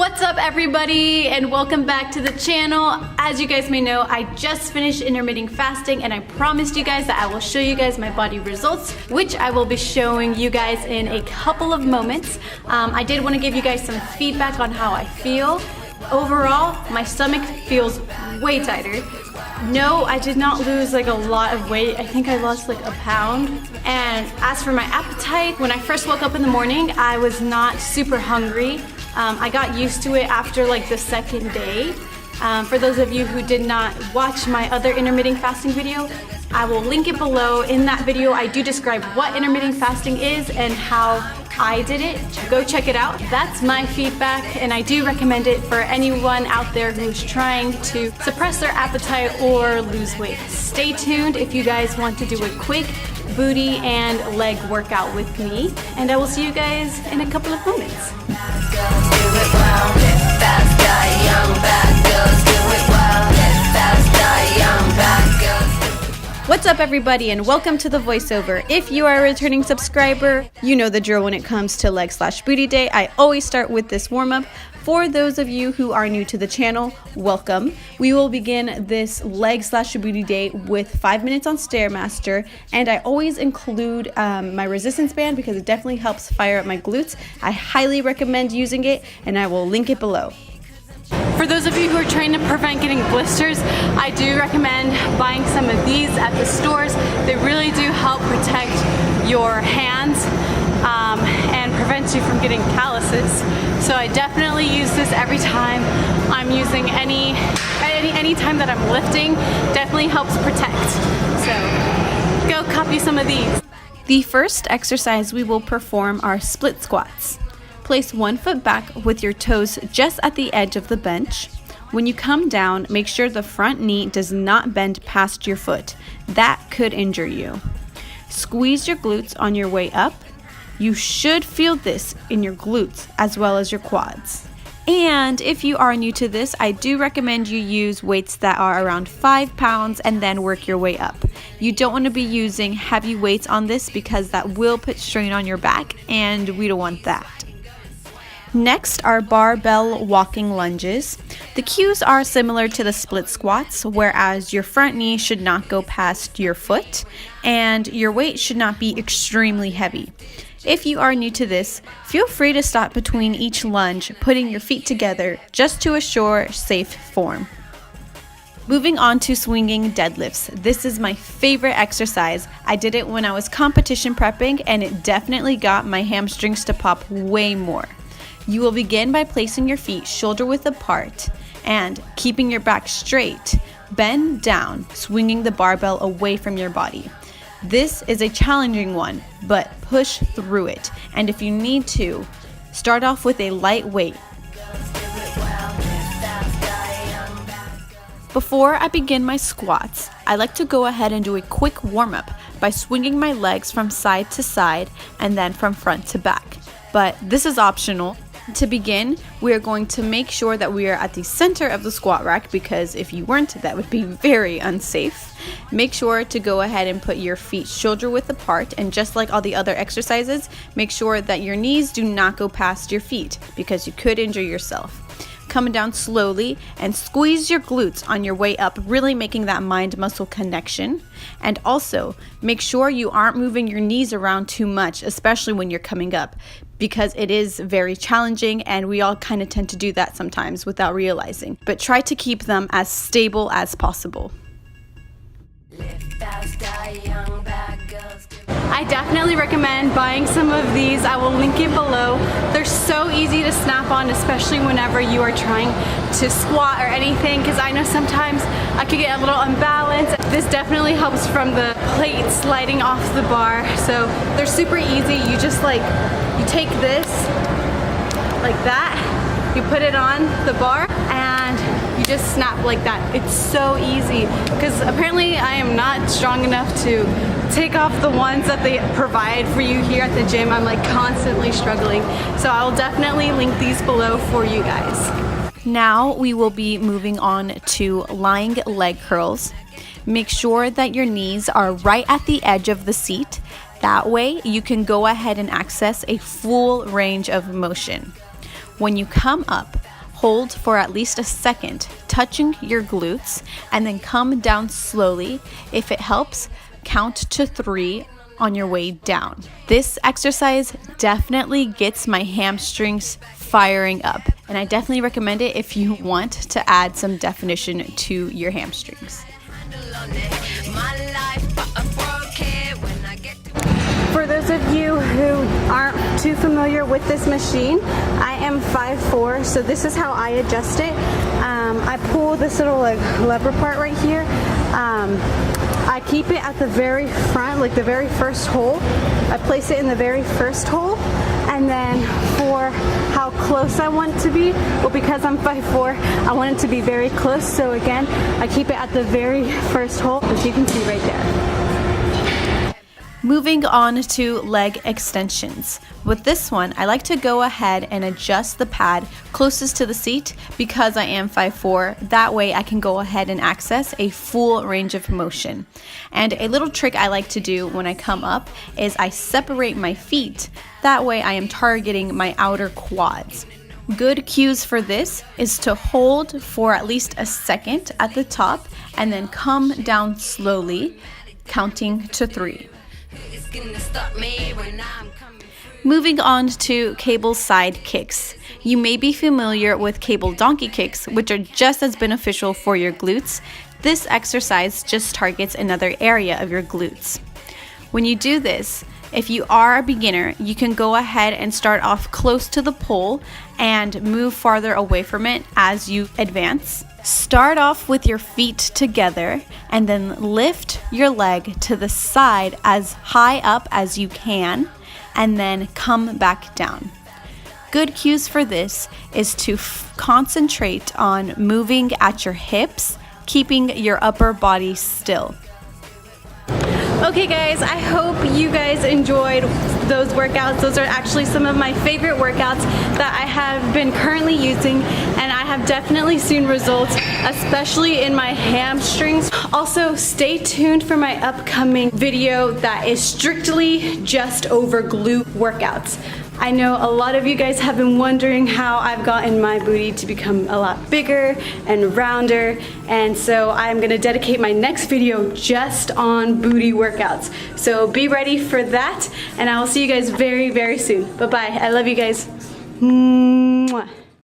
What's up everybody, and welcome back to the channel. As you guys may know, I just finished intermittent fasting and I promised you guys that I will show you guys my body results, which I will be showing you guys in a couple of moments. I did want to give you guys some feedback on how I feel. Overall, my stomach feels way tighter. No, I did not lose like a lot of weight. I think I lost like a pound. And as for my appetite, when I first woke up in the morning, I was not super hungry. I got used to it after like the second day. For those of you who did not watch my other intermittent fasting video, I will link it below. In that video, I do describe what intermittent fasting is and how I did it. Go check it out. That's my feedback, and I do recommend it for anyone out there who's trying to suppress their appetite or lose weight. Stay tuned if you guys want to do a quick booty and leg workout with me, and I will see you guys in a couple of moments. What's up everybody, and welcome to the voiceover. If you are a returning subscriber, you know the drill when it comes to leg/booty day. I always start with this warm-up. For those of you who are new to the channel, welcome. We will begin this leg/booty day with 5 minutes on Stairmaster, and I always include my resistance band because it definitely helps fire up my glutes. I highly recommend using it, and I will link it below. For those of you who are trying to prevent getting blisters, I do recommend buying some of these at the stores. They really do help protect your hands and prevent you from getting calluses. So I definitely use this every time I'm using any time that I'm lifting. Definitely helps protect. So go copy some of these. The first exercise we will perform are split squats. Place 1 foot back with your toes just at the edge of the bench. When you come down, make sure the front knee does not bend past your foot. That could injure you. Squeeze your glutes on your way up. You should feel this in your glutes as well as your quads. And if you are new to this, I do recommend you use weights that are around 5 pounds and then work your way up. You don't want to be using heavy weights on this because that will put strain on your back, and we don't want that. Next are barbell walking lunges. The cues are similar to the split squats, whereas your front knee should not go past your foot and your weight should not be extremely heavy. If you are new to this, feel free to stop between each lunge, putting your feet together just to assure safe form. Moving on to swinging deadlifts. This is my favorite exercise. I did it when I was competition prepping, and it definitely got my hamstrings to pop way more. You will begin by placing your feet shoulder width apart and keeping your back straight. Bend down, swinging the barbell away from your body. This is a challenging one, but push through it. And if you need to, start off with a light weight. Before I begin my squats, I like to go ahead and do a quick warm-up by swinging my legs from side to side and then from front to back. But this is optional. To begin, we are going to make sure that we are at the center of the squat rack, because if you weren't, that would be very unsafe. Make sure to go ahead and put your feet shoulder width apart, and just like all the other exercises, make sure that your knees do not go past your feet because you could injure yourself. Come down slowly and squeeze your glutes on your way up, really making that mind-muscle connection. And also, make sure you aren't moving your knees around too much, especially when you're coming up, because it is very challenging and we all kind of tend to do that sometimes without realizing. But try to keep them as stable as possible. I definitely recommend buying some of these. I will link it below. They're so easy to snap on, especially whenever you are trying to squat or anything, because I know sometimes I could get a little unbalanced. This definitely helps from the plate sliding off the bar. So they're super easy. You just you take this like that, you put it on the bar, and you just snap like that. It's so easy, because apparently I am not strong enough to take off the ones that they provide for you here at the gym. I'm constantly struggling. So I'll definitely link these below for you guys. Now we will be moving on to lying leg curls. Make sure that your knees are right at the edge of the seat. That way you can go ahead and access a full range of motion. When you come up, hold for at least a second, touching your glutes, and then come down slowly. If it helps, count to 3 on your way down. This exercise definitely gets my hamstrings firing up, and I definitely recommend it if you want to add some definition to your hamstrings. For those of you who aren't too familiar with this machine, I am 5'4", so this is how I adjust it. I pull this little like lever part right here. I keep it at the very front, like the very first hole. I place it in the very first hole, and then for how close I want it to be, well, because I'm 5'4", I want it to be very close. So again, I keep it at the very first hole, which you can see right there. Moving on to leg extensions. With this one, I like to go ahead and adjust the pad closest to the seat because I am 5'4". That way I can go ahead and access a full range of motion. And a little trick I like to do when I come up is I separate my feet. That way I am targeting my outer quads. Good cues for this is to hold for at least a second at the top and then come down slowly, counting to 3. Moving on to cable side kicks. You may be familiar with cable donkey kicks, which are just as beneficial for your glutes. This exercise just targets another area of your glutes. When you do this, if you are a beginner, you can go ahead and start off close to the pole and move farther away from it as you advance. Start off with your feet together and then lift your leg to the side as high up as you can and then come back down. Good cues for this is to concentrate on moving at your hips, keeping your upper body still. Okay guys, I hope you guys enjoyed those workouts. Those are actually some of my favorite workouts that I have been currently using, and I have definitely seen results, especially in my hamstrings. Also, stay tuned for my upcoming video that is strictly just over glute workouts. I know a lot of you guys have been wondering how I've gotten my booty to become a lot bigger and rounder, and so I'm gonna dedicate my next video just on booty workouts. So be ready for that, and I will see you guys very, very soon. Bye-bye. I love you guys. Mwah.